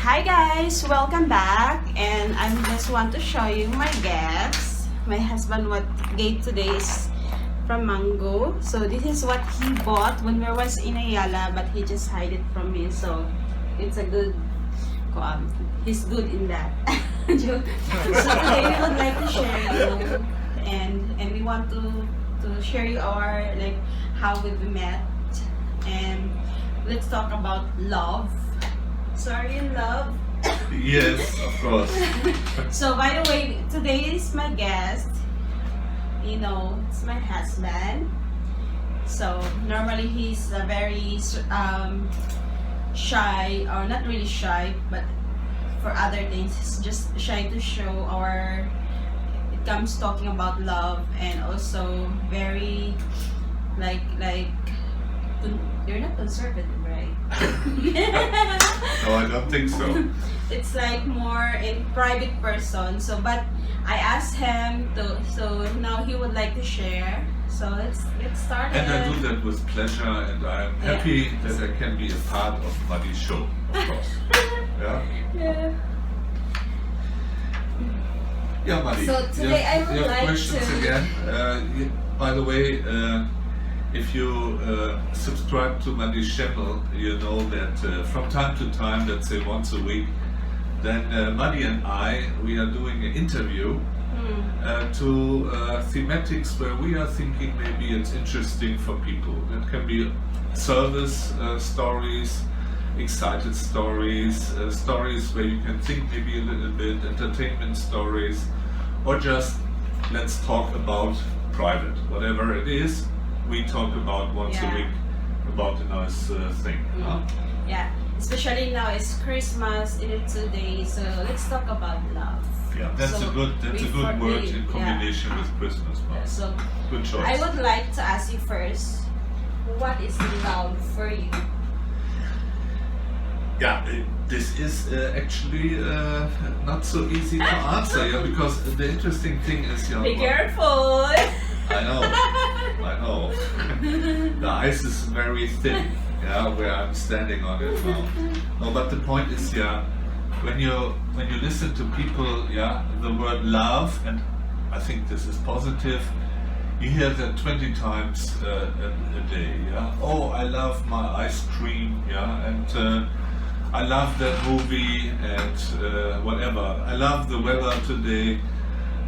Hi guys, welcome back, and I just want to show you my gifts. My husband what gave today is from Mango. So this is what he bought when we was in Ayala, but he just hide it from me. So it's a good, he's good in that. So today we would like to share you, and we want to share you our like how we met, and let's talk about love. So are you in love? Yes, of course. So by the way, today is my guest. You know, it's my husband. So normally he's a very shy, or not really shy, but for other things, he's just shy to show our. It comes talking about love, and also very like. You're not conservative, right? No, I don't think so. It's like more in private person. So, but I asked him to. So now he would like to share. So let's get started. And I do that with pleasure, and I'm happy that I can be a part of Maddies' show, of course. Yeah. Yeah. Yeah, Maddie. So today I would you have like questions to- again. By the way, if you subscribe to Maddies' channel, you know that from time to time, let's say once a week, then Maddie and we are doing an interview to thematics where we are thinking maybe it's interesting for people. That can be service stories, excited stories, stories where you can think maybe a little bit, entertainment stories, or just let's talk about private, whatever it is. We talk about once a week about a nice thing. Huh? Yeah, especially now it's Christmas in 2 days, so let's talk about love. Yeah, that's So a good word in combination with Christmas. Huh? So Good choice. I would like to ask you first, what is love for you? Yeah, this is actually not so easy to answer, yeah, because the interesting thing is, Be careful. I know. The ice is very thin, yeah, where I'm standing on it now. No, but the point is, yeah, when you listen to people, yeah, the word love, and I think this is positive, you hear that 20 times a day, yeah. Oh, I love my ice cream, yeah, and I love that movie, and whatever. I love the weather today,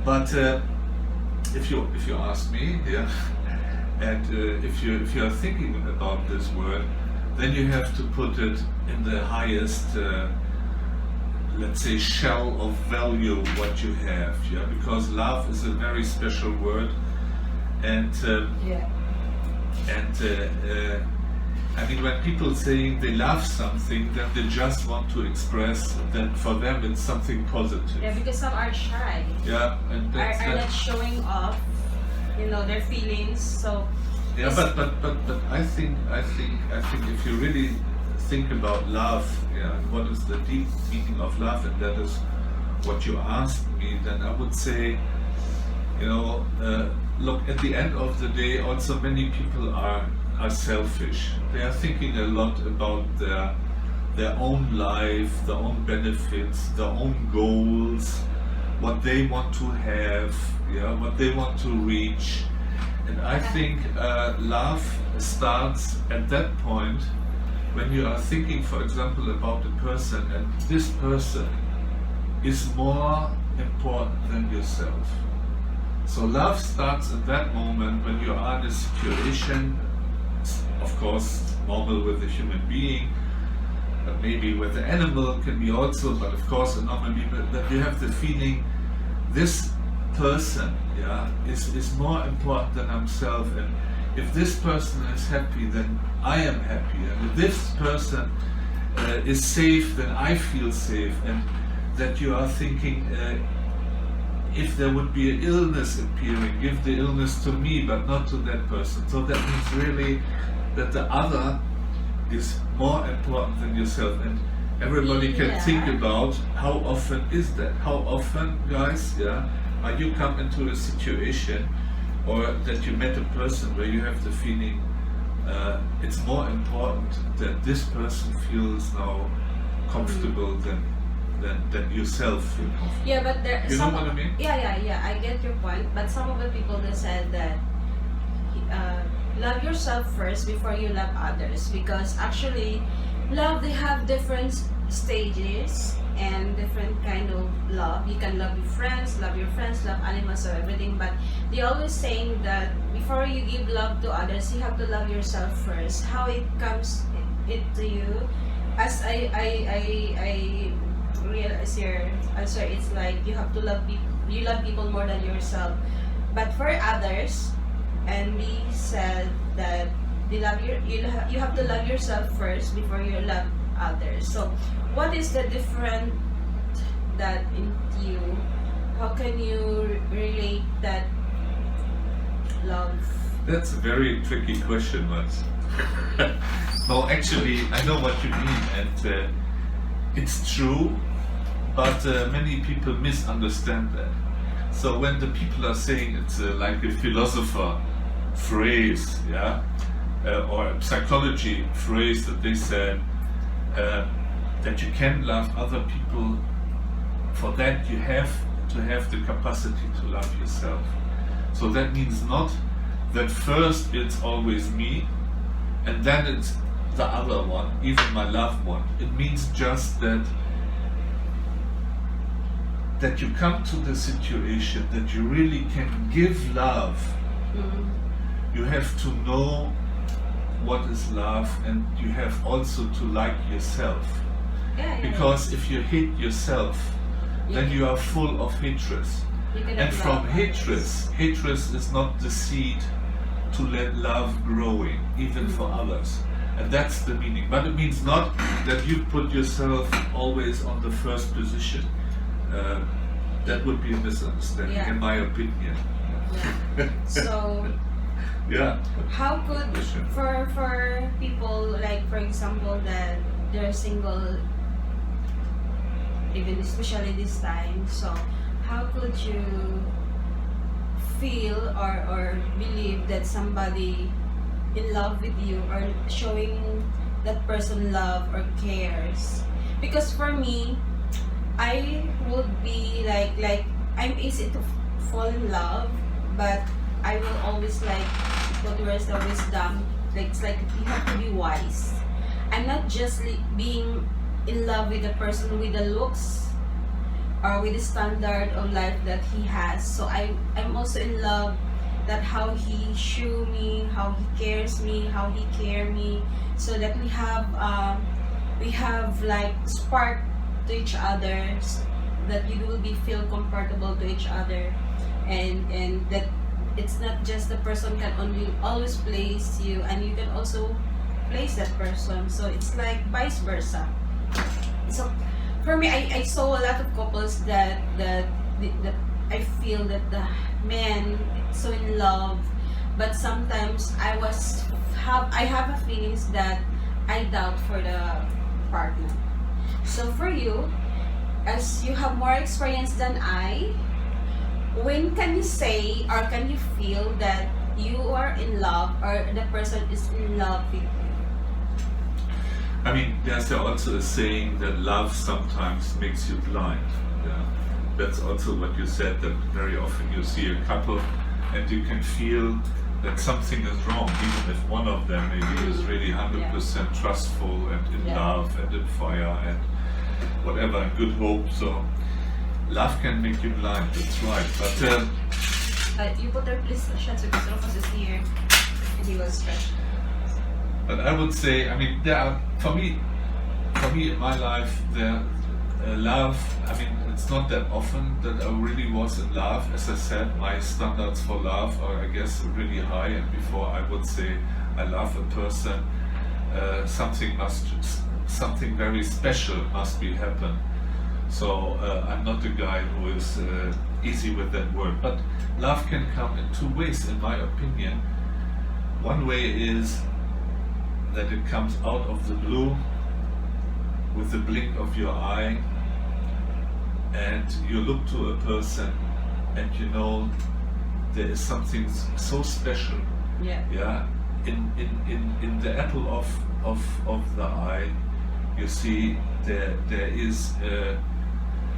but. If you ask me, yeah, and if you are thinking about this word, then you have to put it in the highest, let's say, shell of value what you have, yeah, because love is a very special word, and I mean, when people say they love something, then they just want to express that for them it's something positive. Yeah, because some are shy. Yeah, and that's Are not showing off, you know, their feelings. So yeah, but I think if you really think about love, yeah, what is the deep meaning of love, and that is what you asked me, then I would say, you know, look, at the end of the day, also many people are selfish. They are thinking a lot about their own life, their own benefits, their own goals, what they want to have, yeah, what they want to reach. And I think love starts at that point when you are thinking, for example, about a person, and this person is more important than yourself. So love starts at that moment when you are in a situation, of course, normal with a human being, but maybe with an animal can be also, but of course a normal being, that you have the feeling this person, yeah, is more important than himself, and if this person is happy, then I am happy, and if this person is safe, then I feel safe, and that you are thinking, if there would be an illness appearing, give the illness to me, but not to that person. So that means really that the other is more important than yourself, and everybody can think about how often is that? How often, guys, yeah, are you come into a situation or that you met a person where you have the feeling it's more important that this person feels now comfortable than than yourself feel comfortable. Yeah, but there You know some what I mean? yeah, I get your point, but some of the people that said that love yourself first before you love others, because actually love, they have different stages and different kind of love. You can love your friends, love animals, or everything, but they always saying that before you give love to others, you have to love yourself first. How it comes it to you, as I realize your answer, it's like you have to love people, you love people more than yourself. But for others, and we said that you have to love yourself first before you love others. So what is the difference that in you? How can you relate that love? That's a very tricky question, Max. No, actually, I know what you mean, and it's true, but many people misunderstand that. So when the people are saying it's like a philosopher phrase, yeah, or a psychology phrase that they said that you can love other people, for that you have to have the capacity to love yourself. So that means not that first it's always me and then it's the other one, even my loved one. It means just that you come to the situation that you really can give love. You have to know what is love, and you have also to like yourself. Because if you hate yourself, then you are full of hatred. And from hatred is not the seed to let love growing, even for others. And that's the meaning. But it means not that you put yourself always on the first position. That would be a misunderstanding, in my opinion. So yeah. how could, for people, like for example that they're single, even especially this time, so how could you feel or believe that somebody in love with you or showing that person love or cares? Because for me, I would be like I'm easy to fall in love, but I will always like what words the wisdom. Like it's like you have to be wise. I'm not just being in love with the person with the looks or with the standard of life that he has. So I'm also in love that how he show me, how he cares me, how he care me, so that we have like spark to each other, that you will be feel comfortable to each other, and that it's not just the person can only always place you, and you can also place that person. So it's like vice versa. So for me, I saw a lot of couples that I feel that the man is so in love, but sometimes I have a feelings that I doubt for the partner. So for you, as you have more experience than I, when can you say or can you feel that you are in love or the person is in love with you? I mean, there's also a saying that love sometimes makes you blind. Yeah? That's also what you said, that very often you see a couple and you can feel that something is wrong, even if one of them maybe is really 100% trustful and in love and in fire and whatever, and good hope. So love can make you blind, that's right. But you put her please shots because Rufus is here and he was stretched. But I would say, I mean, there are, for me in my life, love, I mean, it's not that often that I really was in love. As I said, my standards for love are, I guess, really high, and before I would say I love a person, something very special must be happen. So I'm not a guy who is easy with that word. But love can come in two ways, in my opinion. One way is that it comes out of the blue with the blink of your eye, and you look to a person and you know there is something so special. Yeah. In the apple of the eye, you see there is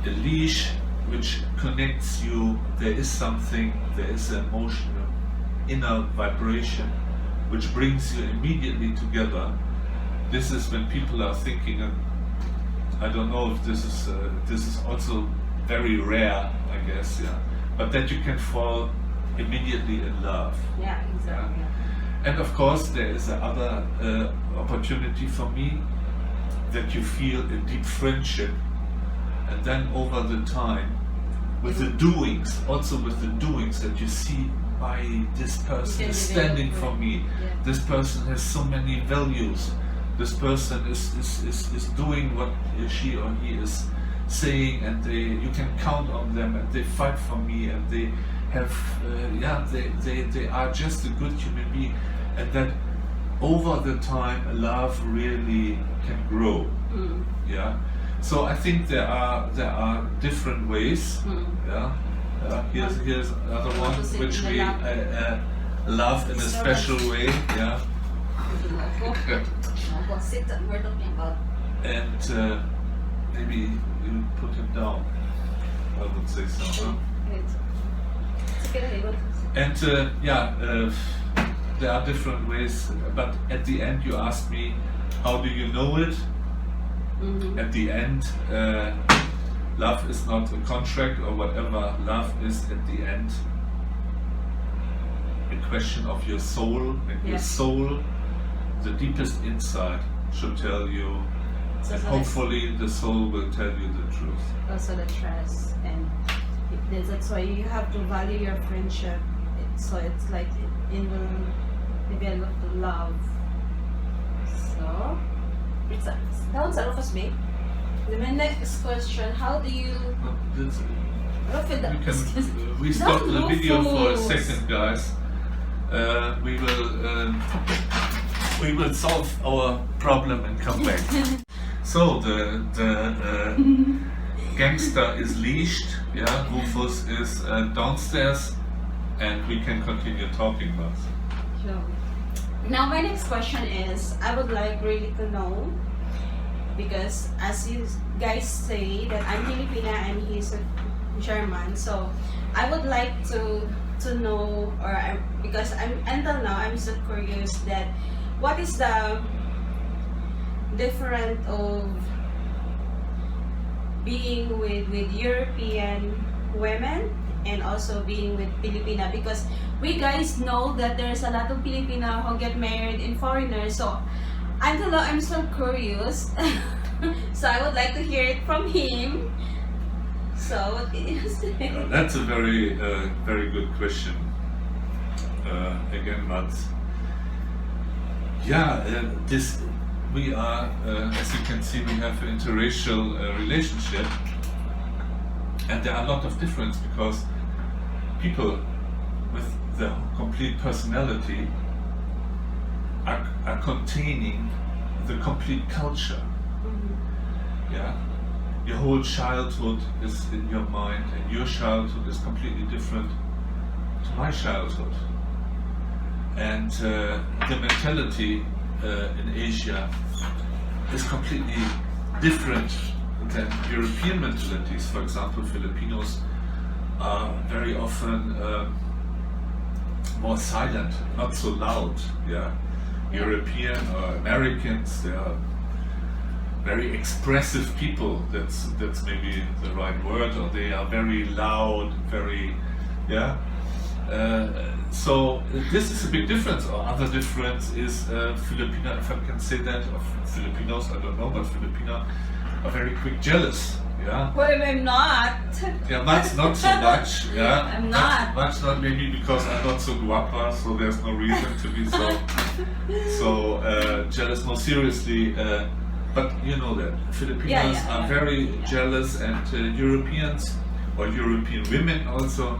a leash which connects you. There is something, there is an emotional inner vibration which brings you immediately together. This is when people are thinking, and I don't know if this is also very rare, I guess, yeah, but that you can fall immediately in love. Yeah, exactly. Yeah. And of course, there is another opportunity for me, that you feel a deep friendship, and then over the time, with the doings, also with the doings, that you see, why this person is standing for me. Yeah. This person has so many values. This person is doing what she or he is saying, and you can count on them, and they fight for me, and they have, they are just a good human being, and that over the time love really can grow. Yeah. So I think there are different ways. Yeah. Here's another one which we love in a special way. Yeah. We're talking about. And maybe you put him down. I would say so. Huh? And there are different ways, but at the end you asked me, how do you know it? At the end, love is not a contract or whatever. Love is at the end a question of your soul, and your soul, the deepest insight, should tell you, and hopefully the soul will tell you the truth. Also the trust, and that's why you have to value your friendship. So it's like it will develop the love. So it's down sa Rufus Bay. The next question: how do you? We stop the video for a second, guys. We will solve our problem and come back. So the gangster is leashed. Yeah, Rufus is downstairs, and we can continue talking about. Sure. Now my next question is, I would like really to know, because as you guys say that I'm Filipina and he's a German, so I would like to know, because until now I'm so curious that what is the difference of being with European women and also being with Filipina, because we guys know that there's a lot of Filipina who get married in foreigners, so until now I'm so curious. So I would like to hear it from him. So what is it? That's a very very good question. Again, but yeah, we are, as you can see, we have an interracial relationship, and there are a lot of difference, because people with the complete personality are containing the complete culture. Yeah, your whole childhood is in your mind, and your childhood is completely different to my childhood. And the mentality in Asia is completely different than European mentalities. For example, Filipinos are very often more silent, not so loud. Yeah, European or Americans, they are very expressive people. That's maybe the right word. Or they are very loud, very so this is a big difference. Or other difference is Filipina, if I can say that, of Filipinos, I don't know, but Filipina are very quick jealous. Yeah. Well, I'm not. Yeah, much not so much. Yeah. I'm not. Much not, maybe because I'm not so guapa, so there's no reason to be so jealous. No, seriously. But you know that Filipinos are very jealous, and Europeans or European women also,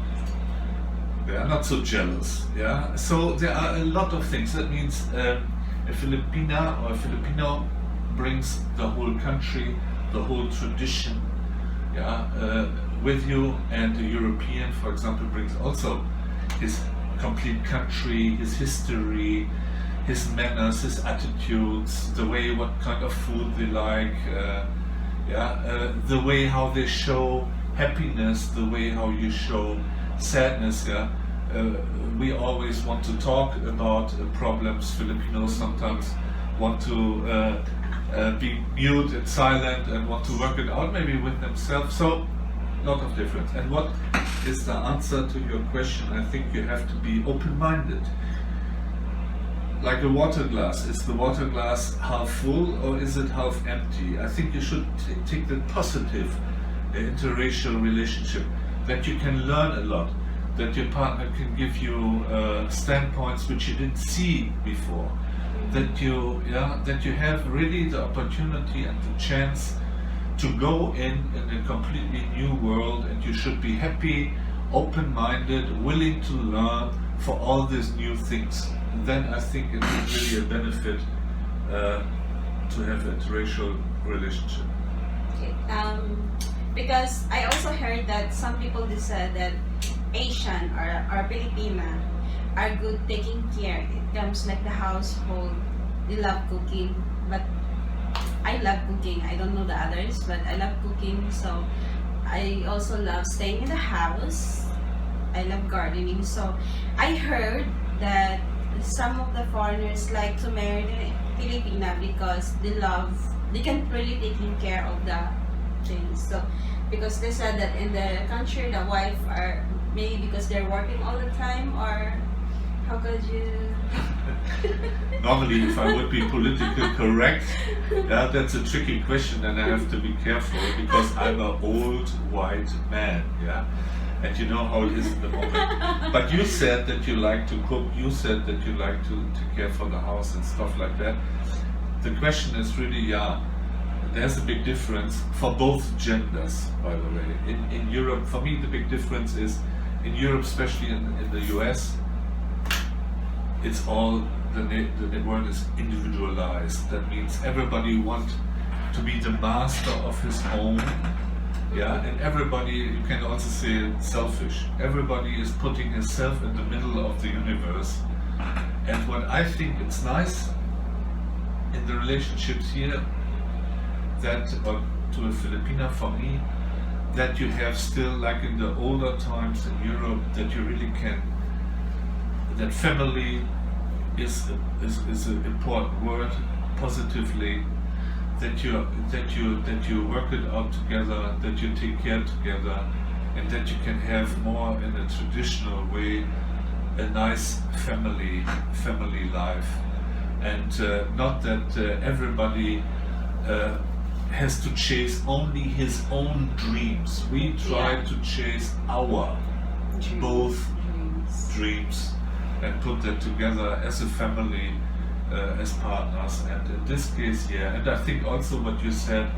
they are not so jealous. Yeah. So there are a lot of things. That means a Filipina or a Filipino brings the whole country, the whole tradition, with you, and the European, for example, brings also his complete country, his history, his manners, his attitudes, the way, what kind of food they like, the way how they show happiness, the way how you show sadness. We always want to talk about problems. Filipinos sometimes want to be mute and silent and want to work it out maybe with themselves. So, lot of difference. And what is the answer to your question? I think you have to be open-minded. Like a water glass, is the water glass half full or is it half empty? I think you should take the positive interracial relationship, that you can learn a lot, that your partner can give you standpoints which you didn't see before, that you have really the opportunity and the chance to go in a completely new world, and you should be happy, open-minded, willing to learn for all these new things. And then I think it is really a benefit to have an interracial relationship. Okay. Because I also heard that some people said that Asian or Filipina are good taking care. It comes like the household. They love cooking, but I love cooking. I don't know the others, but I love cooking. So I also love staying in the house. I love gardening. So I heard that some of the foreigners like to marry the Filipina because they can really taking care of the things. So because they said that in the country the wife are maybe because they're working all the time, or how could you? Normally, if I would be politically correct, that's a tricky question, and I have to be careful because I'm an old white man, and you know how it is at the moment. But you said that you like to cook, you said that you like to care for the house and stuff like that. The question is really, there's a big difference for both genders, by the way. In Europe, for me, the big difference is in Europe, especially in the US, it's all, the word is individualized. That means everybody wants to be the master of his home, and everybody, you can also say selfish. Everybody is putting himself in the middle of the universe. And what I think it's nice in the relationships here, that, or to a Filipina for me, that you have still, like in the older times in Europe, that you really can, that family is an important word, positively, that you work it out together, that you take care together, and that you can have more in a traditional way a nice family life, and not that everybody has to chase only his own dreams. We try to chase our both dreams and put that together as a family, as partners. And in this case, and I think also what you said,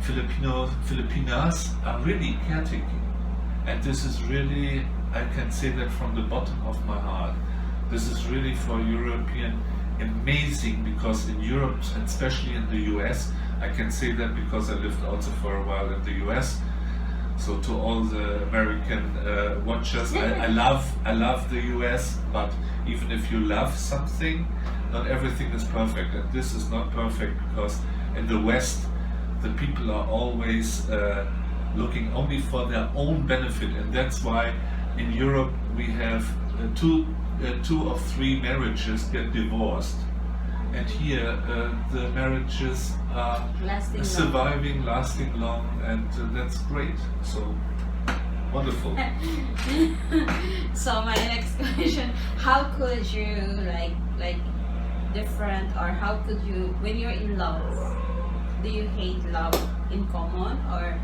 Filipinas are really caretaking. And this is really, I can say that from the bottom of my heart, this is really for European amazing, because in Europe, and especially in the US, I can say that because I lived also for a while in the US. So to all the American watchers, I love the US, but even if you love something, not everything is perfect, and this is not perfect, because in the West the people are always looking only for their own benefit, and that's why in Europe we have two or three marriages get divorced, and here the marriages are surviving, lasting long, and that's great. So wonderful. So my next question: how could you like different, or how could you, when you're in love, do you hate love in common, or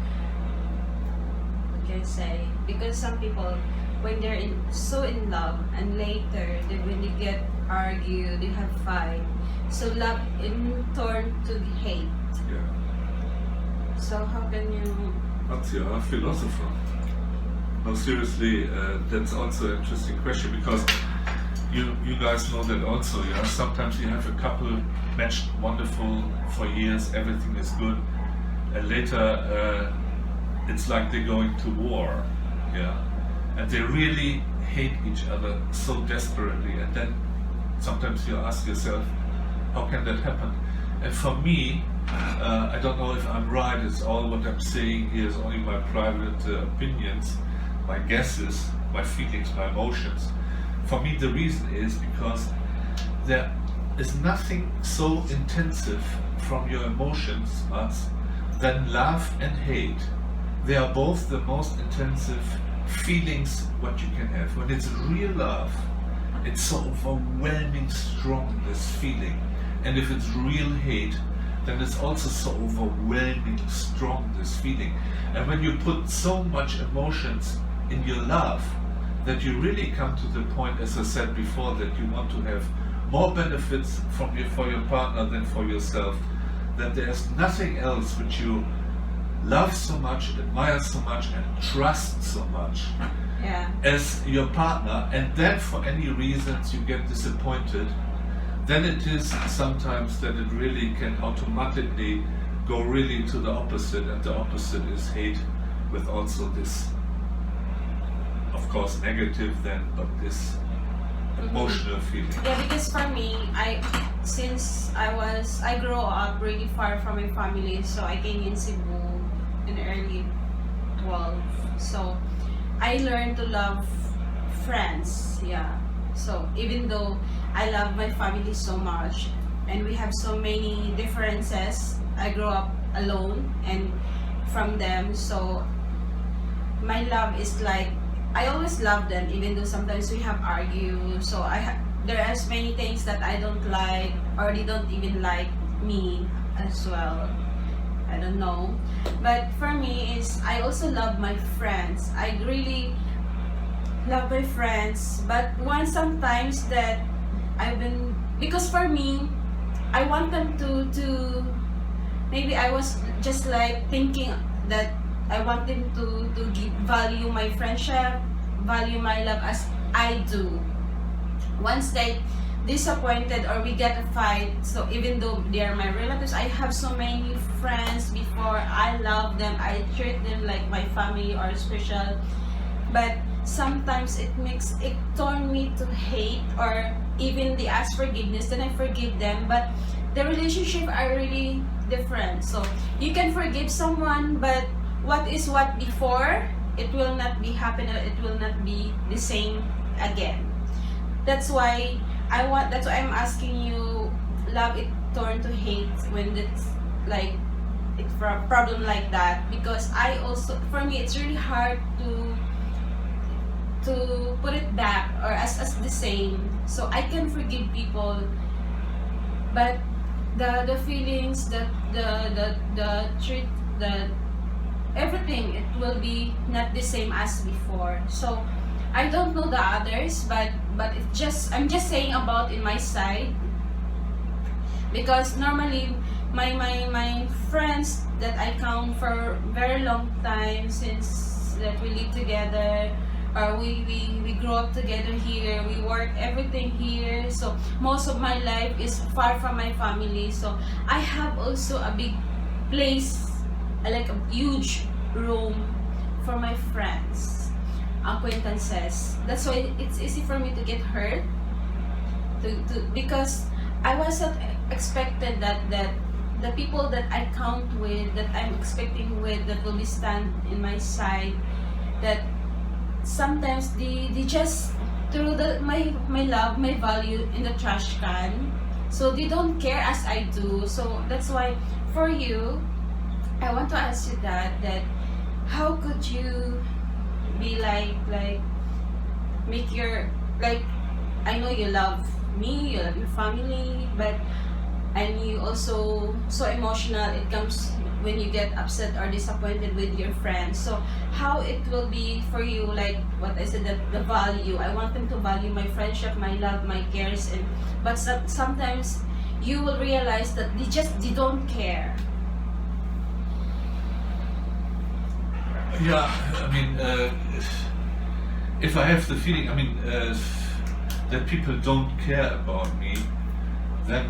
what can I say? Because some people, when they're so in love, and later when they get argue, they have fight, so love in turn to hate. So how can you? What's your philosopher? No, seriously, that's also an interesting question, because you guys know that also. Sometimes you have a couple matched wonderful for years, everything is good, and later it's like they're going to war, and they really hate each other so desperately, and then sometimes you ask yourself, how can that happen? And for me, I don't know if I'm right. It's all what I'm saying here is only my private opinions, my guesses, my feelings, my emotions. For me, the reason is because there is nothing so intensive from your emotions as than love and hate. They are both the most intensive feelings what you can have. When it's real love, it's so overwhelming strong, this feeling. And if it's real hate, then it's also so overwhelming strong, this feeling. And when you put so much emotions in your love, that you really come to the point, as I said before, that you want to have more benefits for your partner than for yourself, that there's nothing else which you love so much, admire so much, and trust so much as your partner, and then for any reasons you get disappointed, then it is sometimes that it really can automatically go really to the opposite, and the opposite is hate, with also this, of course, negative then, but this emotional feeling. Yeah, because for me, since I grew up really far from my family, so I came in Cebu in early 12. So I learned to love friends. Yeah. So even though I love my family so much, and we have so many differences, I grew up alone and from them. So my love is like, I always love them, even though sometimes we have argued. So there are many things that I don't like, or they don't even like me as well. I don't know. But for me is, I also love my friends. I really love my friends. But sometimes that because for me, I want them to maybe I was just like thinking that I want them to value my friendship, value my love as I do. Once they disappointed or we get a fight, so even though they are my relatives, I have so many friends before. I love them, I treat them like my family or special. But sometimes it turned me to hate, or even they ask forgiveness, then I forgive them. But the relationship are really different. So you can forgive someone, but what before, it will not be happen, or it will not be the same again. That's why I'm asking you, love it turn to hate when it's like it's a problem like that, because for me it's really hard to put it back or as the same. So I can forgive people, but the feelings, the treat, the everything, it will be not the same as before. So I don't know the others, but I'm just saying about in my side, because normally my friends that I count for very long time, since that we live together, or we grew up together here, we work everything here, so most of my life is far from my family. So I have also a big place, like a huge room for my friends, acquaintances. That's why it's easy for me to get hurt, because I wasn't expected that the people that I count with, that I'm expecting with, that will be stand in my side, that sometimes they just throw my love, my value in the trash can. So they don't care as I do. So that's why for you, I want to ask you that how could you be like make your, like, I know you love me, you love your family, but and you also so emotional, it comes when you get upset or disappointed with your friends. So how it will be for you, like what I said, that the value, I want them to value my friendship, my love, my cares, and but sometimes you will realize that they don't care. Yeah, I mean, if I have the feeling, I mean, that people don't care about me, then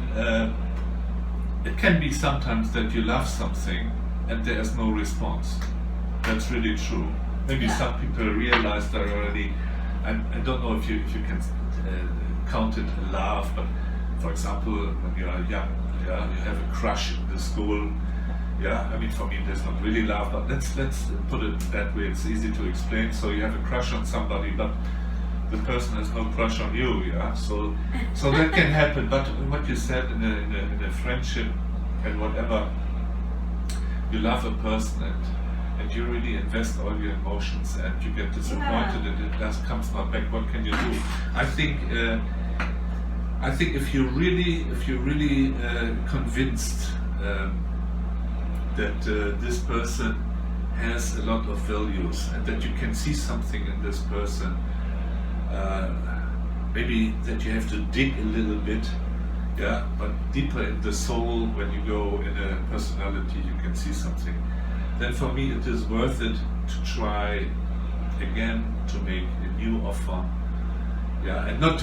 it can be sometimes that you love something and there is no response. That's really true. Maybe some people realize that already. I don't know if you can count it love, but for example, when you are young, yeah, you have a crush in the school. Yeah, I mean, for me, there's not really love, but let's put it that way. It's easy to explain. So you have a crush on somebody, but the person has no crush on you. Yeah, so that can happen. But what you said in a friendship and whatever, you love a person and you really invest all your emotions, and you get disappointed and it just comes not back. What can you do? I think if you're really convinced that this person has a lot of values and that you can see something in this person, maybe that you have to dig a little bit, yeah, but deeper in the soul, when you go in a personality, you can see something. Then for me it is worth it to try again to make a new offer, yeah, and not to